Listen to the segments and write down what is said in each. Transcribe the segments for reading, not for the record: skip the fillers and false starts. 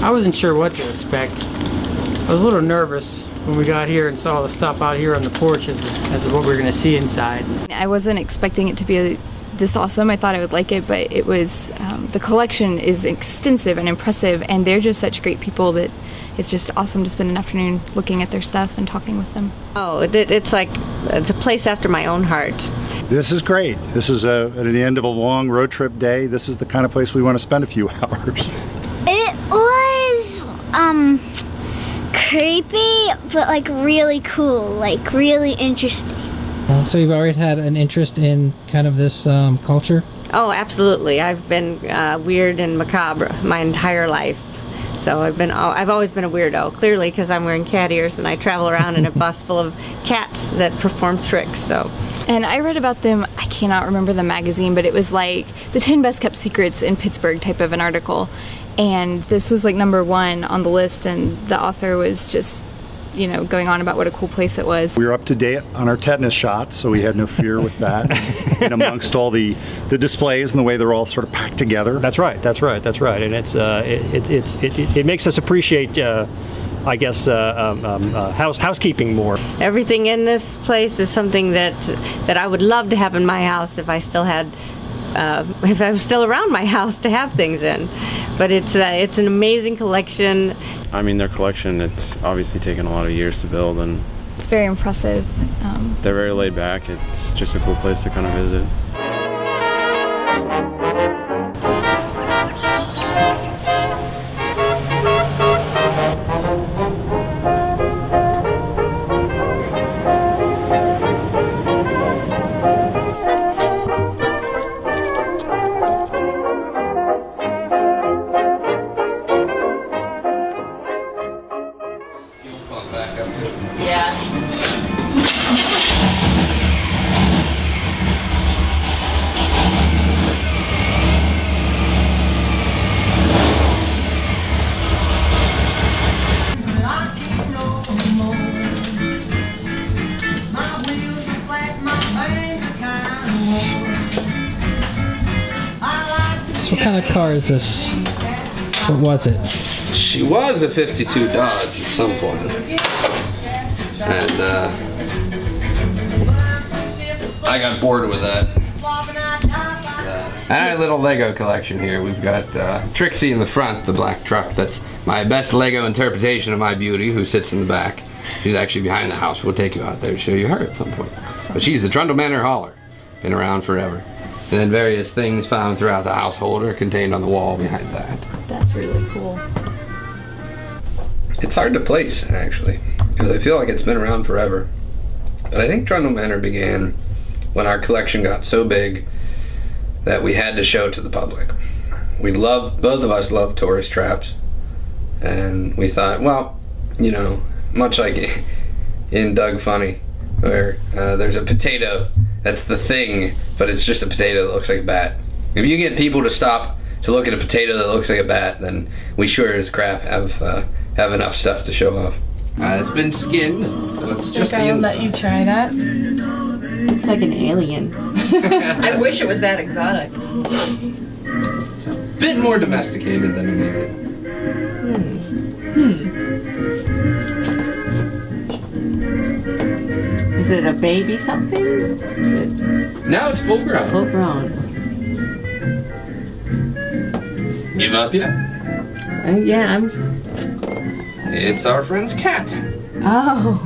I wasn't sure what to expect. I was a little nervous when we got here and saw the stuff out here on the porch as to what we were going to see inside. I wasn't expecting it to be this awesome. I thought I would like it, but it was, the collection is extensive and impressive, and they're just such great people that it's just awesome to spend an afternoon looking at their stuff and talking with them. Oh, it's a place after my own heart. This is great. This is at the end of a long road trip day. This is the kind of place we want to spend a few hours. It was creepy, but like really cool, like really interesting. So you've already had an interest in kind of this culture? Oh, absolutely. I've been weird and macabre my entire life. So I've always been a weirdo, clearly, because I'm wearing cat ears and I travel around in a bus full of cats that perform tricks. So. And I read about them, I cannot remember the magazine, but it was like the 10 best kept secrets in Pittsburgh type of an article. And this was like #1 on the list, and the author was just, you know, going on about what a cool place it was. We were up to date on our tetanus shots, so we had no fear with that. And amongst all the displays and the way they're all sort of packed together. That's right. And it makes us appreciate, I guess, housekeeping more. Everything in this place is something that I would love to have in my house if I still had, if I was still around my house to have things in. But it's an amazing collection. I mean, their collection, it's obviously taken a lot of years to build, and it's very impressive. They're very laid back. It's just a cool place to kind of visit. So what kind of car is this? What was it? She was a 52 Dodge at some point. And I got bored with that. And our little Lego collection here. We've got Trixie in the front, the black truck. That's my best Lego interpretation of my beauty, who sits in the back. She's actually behind the house. We'll take you out there to show you her at some point. But she's the Trundle Manor hauler. Been around forever. And then various things found throughout the household are contained on the wall behind that. That's really cool. It's hard to place, actually, because I feel like it's been around forever. But I think Trundle Manor began when our collection got so big that we had to show to the public. Both of us love tourist traps, and we thought, well, you know, much like in Doug Funny, where there's a potato that's the thing, but it's just a potato that looks like a bat. If you get people to stop to look at a potato that looks like a bat, then we sure as crap have enough stuff to show off. It's been skinned, so it's just the inside. I'll let you try that. Looks like an alien. I wish it was that exotic. Bit more domesticated than an alien. Is it a baby something? Now it's full grown. Full grown. Give up yet? Yeah, It's our friend's cat. Oh.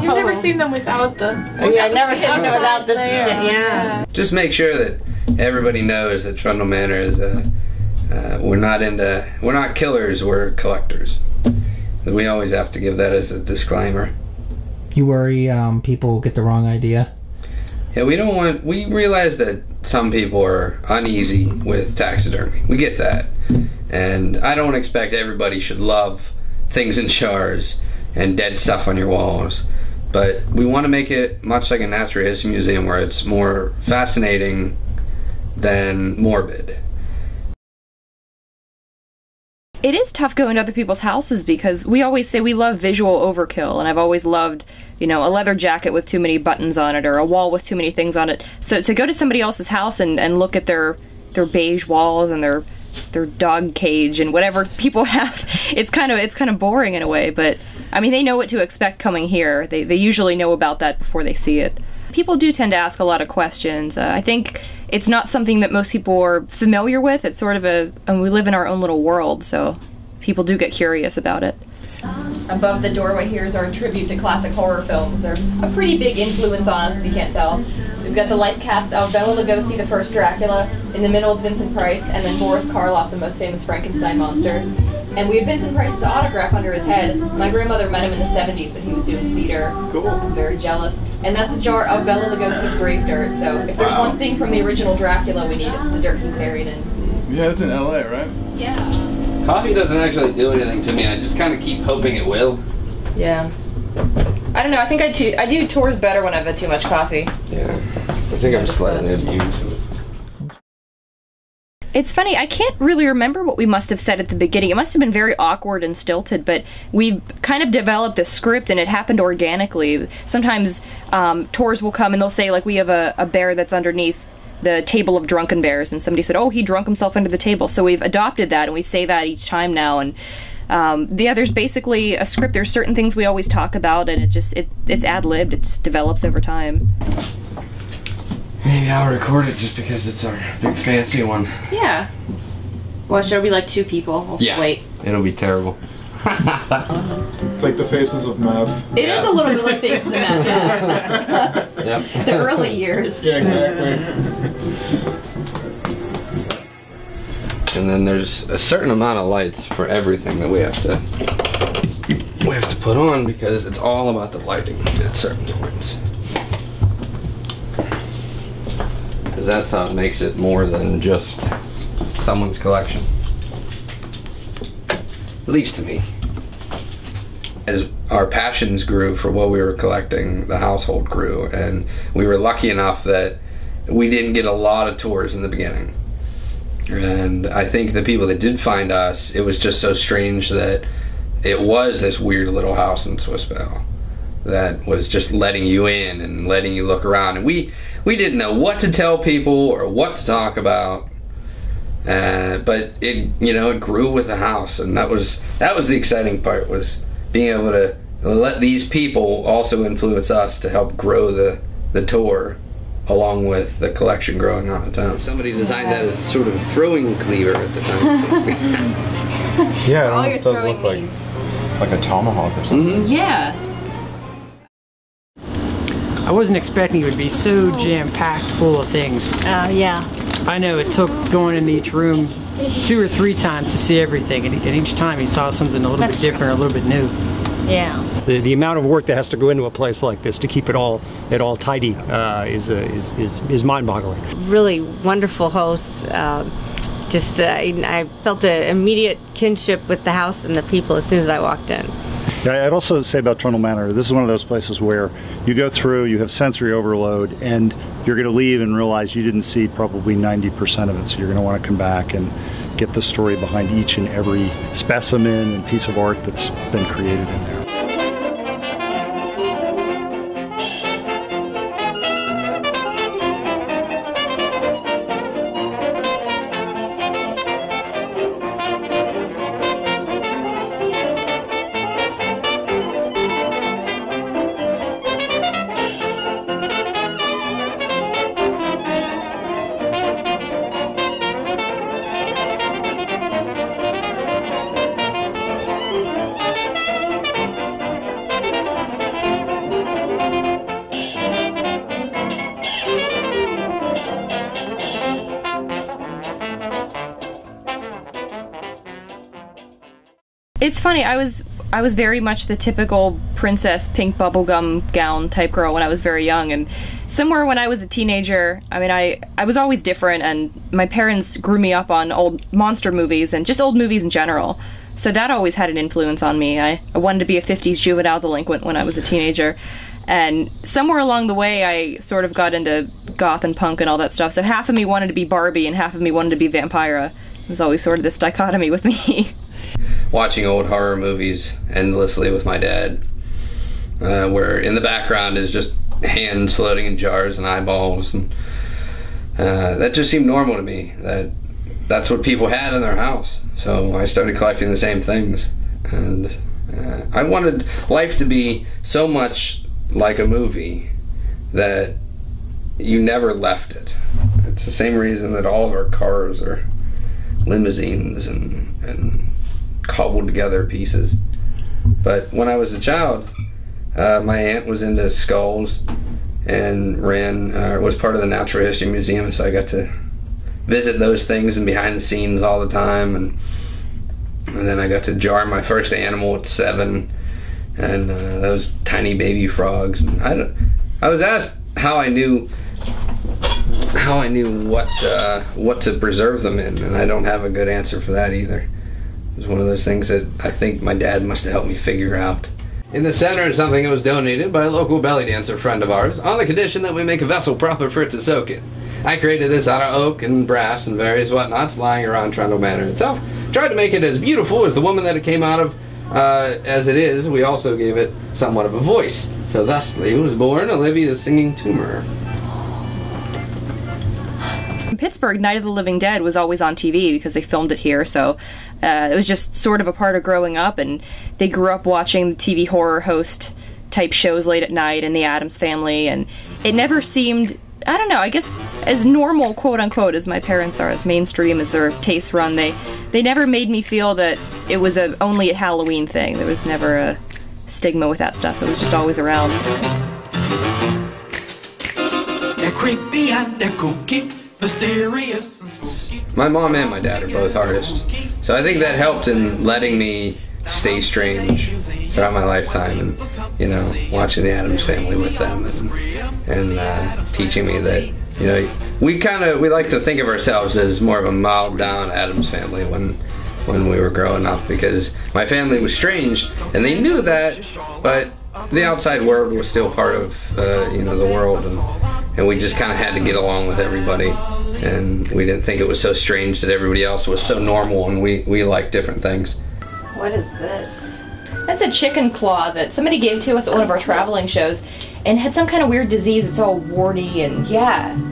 You've never seen them without the... Yeah, I've never seen them without the skin, yeah. Just make sure that everybody knows that Trundle Manor is we're not killers, we're collectors. We always have to give that as a disclaimer. You worry people get the wrong idea? Yeah, we realize that some people are uneasy with taxidermy. We get that. And I don't expect everybody should love things in jars and dead stuff on your walls. But we want to make it much like a natural history museum, where it's more fascinating than morbid. It is tough going to other people's houses because we always say we love visual overkill, and I've always loved, you know, a leather jacket with too many buttons on it or a wall with too many things on it. So to go to somebody else's house and look at their beige walls and their their dog cage and whatever people have. It's kind of boring in a way, but I mean, they know what to expect coming here. They usually know about that before they see it. People do tend to ask a lot of questions. I think it's not something that most people are familiar with. It's sort of and we live in our own little world, so people do get curious about it. Above the doorway here is our tribute to classic horror films. They're a pretty big influence on us, if you can't tell. We've got the life cast of Bela Lugosi, the first Dracula. In the middle is Vincent Price, and then Boris Karloff, the most famous Frankenstein monster. And we have Vincent Price's autograph under his head. My grandmother met him in the 70s when he was doing theater. Cool. I'm very jealous. And that's a jar of Bela Lugosi's grave dirt. So if there's one thing from the original Dracula we need, it's the dirt he's buried in. Yeah, it's in LA, right? Yeah. Coffee doesn't actually do anything to me. I just kind of keep hoping it will. Yeah. I don't know. I think I do tours better when I've had too much coffee. Yeah. I think I'm slightly abused. It's funny, I can't really remember what we must have said at the beginning. It must have been very awkward and stilted, but we've kind of developed this script and it happened organically. Sometimes tours will come and they'll say, like, we have a bear that's underneath the table of drunken bears, and somebody said, oh, he drunk himself under the table. So we've adopted that and we say that each time now. And there's basically a script. There's certain things we always talk about, and it's ad-libbed. It just develops over time. Maybe I'll record it just because it's our big fancy one. Yeah. Well, should we like 2 people? We'll wait. It'll be terrible. It's like the Faces of Meth. It is a little bit like Faces of Meth. Yep. The early years. Yeah, exactly. And then there's a certain amount of lights for everything that we have to put on because it's all about the lighting at certain points. Because that's how it makes it more than just someone's collection. At least to me. As our passions grew for what we were collecting, the household grew, and we were lucky enough that we didn't get a lot of tours in the beginning. And I think the people that did find us, it was just so strange that it was this weird little house in Swissvale that was just letting you in and letting you look around. And we didn't know what to tell people or what to talk about. But it grew with the house, and that was the exciting part, was being able to let these people also influence us to help grow the tour along with the collection growing on its own. Somebody designed that as a sort of throwing cleaver at the time. Yeah, it almost does look like a tomahawk or something. Mm-hmm. Yeah. I wasn't expecting it would be so jam-packed full of things. Yeah. I know it took going into each room 2 or 3 times to see everything, and each time you saw something a little bit different, a little bit new. Yeah. The amount of work that has to go into a place like this to keep it all tidy is mind-boggling. Really wonderful hosts. I felt an immediate kinship with the house and the people as soon as I walked in. Yeah, I'd also say about Trundle Manor, this is one of those places where you go through, you have sensory overload, and you're going to leave and realize you didn't see probably 90% of it, so you're going to want to come back and get the story behind each and every specimen and piece of art that's been created in there. It's funny, I was very much the typical princess pink bubblegum gown type girl when I was very young, and somewhere when I was a teenager, I mean, I was always different, and my parents grew me up on old monster movies and just old movies in general, so that always had an influence on me. I wanted to be a 50s juvenile delinquent when I was a teenager, and somewhere along the way I sort of got into goth and punk and all that stuff, so half of me wanted to be Barbie and half of me wanted to be Vampira. It was always sort of this dichotomy with me. Watching old horror movies endlessly with my dad, where in the background is just hands floating in jars and eyeballs, and that just seemed normal to me. That that's what people had in their house. So I started collecting the same things, and I wanted life to be so much like a movie that you never left it. It's the same reason that all of our cars are limousines and cobbled together pieces. But when I was a child, my aunt was into skulls and was part of the Natural History Museum, so I got to visit those things and behind the scenes all the time, and then I got to jar my first animal at 7, and those tiny baby frogs. And I was asked how I knew what to preserve them in, and I don't have a good answer for that either. It was one of those things that I think my dad must have helped me figure out. In the center is something that was donated by a local belly dancer friend of ours, on the condition that we make a vessel proper for it to soak in. I created this out of oak and brass and various whatnots lying around Trundle Manor itself. Tried to make it as beautiful as the woman that it came out of as it is. We also gave it somewhat of a voice. So thusly was born Olivia's singing tumor. In Pittsburgh, Night of the Living Dead was always on TV because they filmed it here, so it was just sort of a part of growing up, and they grew up watching TV horror host type shows late at night and the Addams Family, and it never seemed, I don't know, I guess as normal, quote unquote, as my parents are, as mainstream as their tastes run, they never made me feel that it was only a Halloween thing. There was never a stigma with that stuff. It was just always around. They're creepy and they're kooky, mysterious and spooky. My mom and my dad are both artists, so I think that helped in letting me stay strange throughout my lifetime, and you know, watching the Addams Family with them, and teaching me that, you know, we like to think of ourselves as more of a mild down Addams Family when we were growing up, because my family was strange and they knew that, but the outside world was still part of you know, the world, and we just kind of had to get along with everybody, and we didn't think it was so strange that everybody else was so normal and we liked different things. What is this? That's a chicken claw that somebody gave to us at one of our traveling shows, and had some kind of weird disease. It's all warty and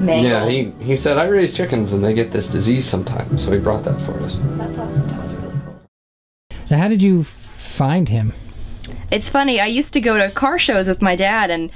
mangled. Yeah, he said, I raise chickens and they get this disease sometimes, so he brought that for us. That's awesome. That was really cool. Now, how did you find him? It's funny, I used to go to car shows with my dad, and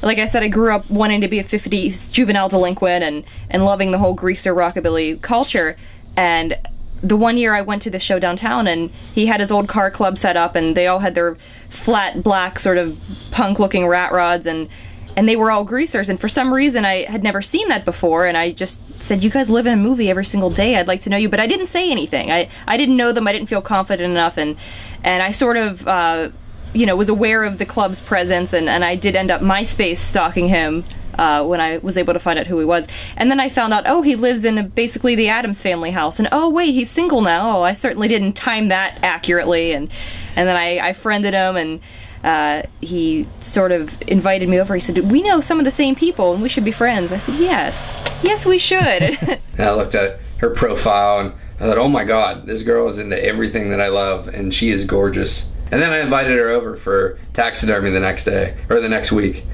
like I said, I grew up wanting to be a 50s juvenile delinquent and loving the whole greaser rockabilly culture, and the one year I went to the show downtown, and he had his old car club set up, and they all had their flat black sort of punk looking rat rods, and they were all greasers, and for some reason I had never seen that before, and I just said, you guys live in a movie every single day, I'd like to know you, but I didn't say anything. I didn't know them, I didn't feel confident enough, and I sort of you know, was aware of the club's presence, and I did end up MySpace stalking him when I was able to find out who he was. And then I found out, oh, he lives in basically the Addams Family house, and oh wait, he's single now. Oh, I certainly didn't time that accurately, and then I friended him, and he sort of invited me over. He said, we know some of the same people and we should be friends. I said, yes we should. And I looked at her profile and I thought, oh my god, this girl is into everything that I love and she is gorgeous. And then I invited her over for taxidermy the next day, or the next week.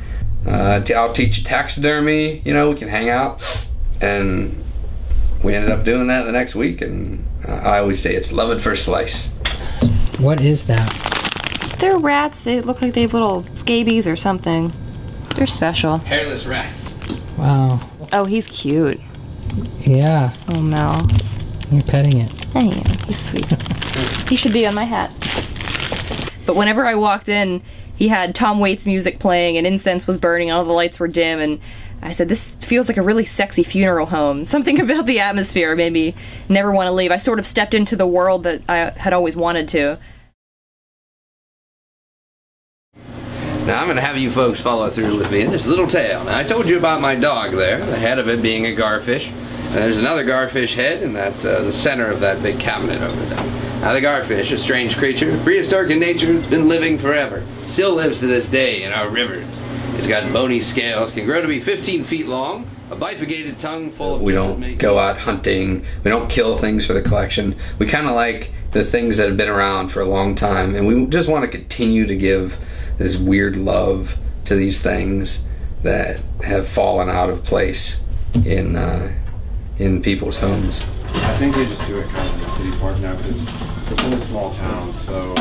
I'll teach you taxidermy, you know, we can hang out. And we ended up doing that the next week, and I always say it's love at first slice. What is that? They're rats. They look like they have little scabies or something. They're special. Hairless rats. Wow. Oh, he's cute. Yeah. Oh, Mel. You're petting it. I am. He's sweet. He should be on my hat. But whenever I walked in, he had Tom Waits music playing and incense was burning and all the lights were dim, and I said, this feels like a really sexy funeral home. Something about the atmosphere made me never want to leave. I sort of stepped into the world that I had always wanted to. Now I'm going to have you folks follow through with me in this little tale. Now I told you about my dog there, the head of it being a garfish. And there's another garfish head in that the center of that big cabinet over there. Now the garfish, a strange creature, prehistoric in nature, it's been living forever. Still lives to this day in our rivers. It's got bony scales, can grow to be 15 feet long, a bifurcated tongue full of... We don't go out hunting, we don't kill things for the collection. We kind of like the things that have been around for a long time, and we just want to continue to give this weird love to these things that have fallen out of place in in people's homes. I think they just do it kind of in the city park now because it's in a small town, so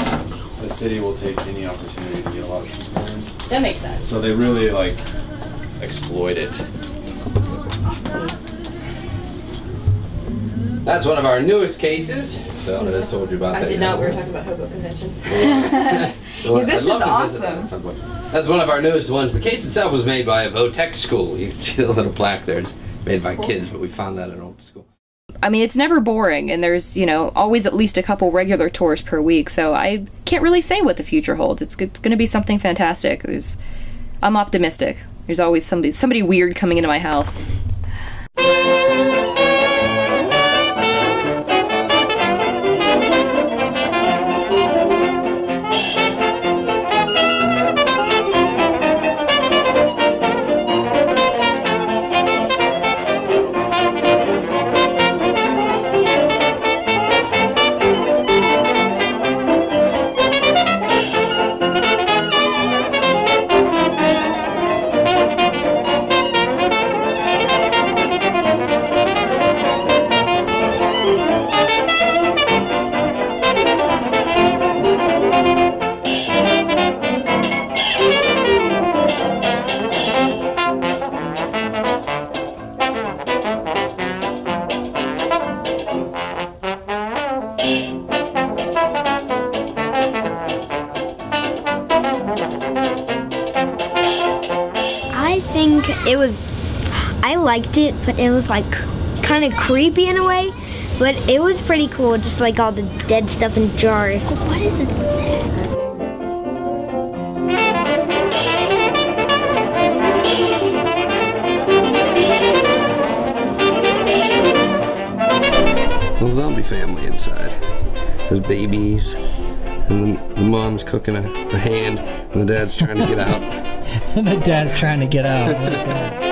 the city will take any opportunity to get a lot of people in. That makes sense. So they really like exploit it. That's one of our newest cases. So I just told you about that. I did not. We were talking about hobo conventions. Yeah, this is awesome. That's one of our newest ones. The case itself was made by a Votech school. You can see the little plaque there. It's made by kids, but we found that at an old school. I mean, it's never boring, and there's, you know, always at least a couple regular tours per week, so I can't really say what the future holds. It's going to be something fantastic. I'm optimistic. There's always somebody weird coming into my house. I liked it, but it was like kind of creepy in a way, but it was pretty cool, just like all the dead stuff in jars. What is it? Little zombie family inside. There's babies, and the mom's cooking a hand, and the dad's trying to get out. The dad's trying to get out.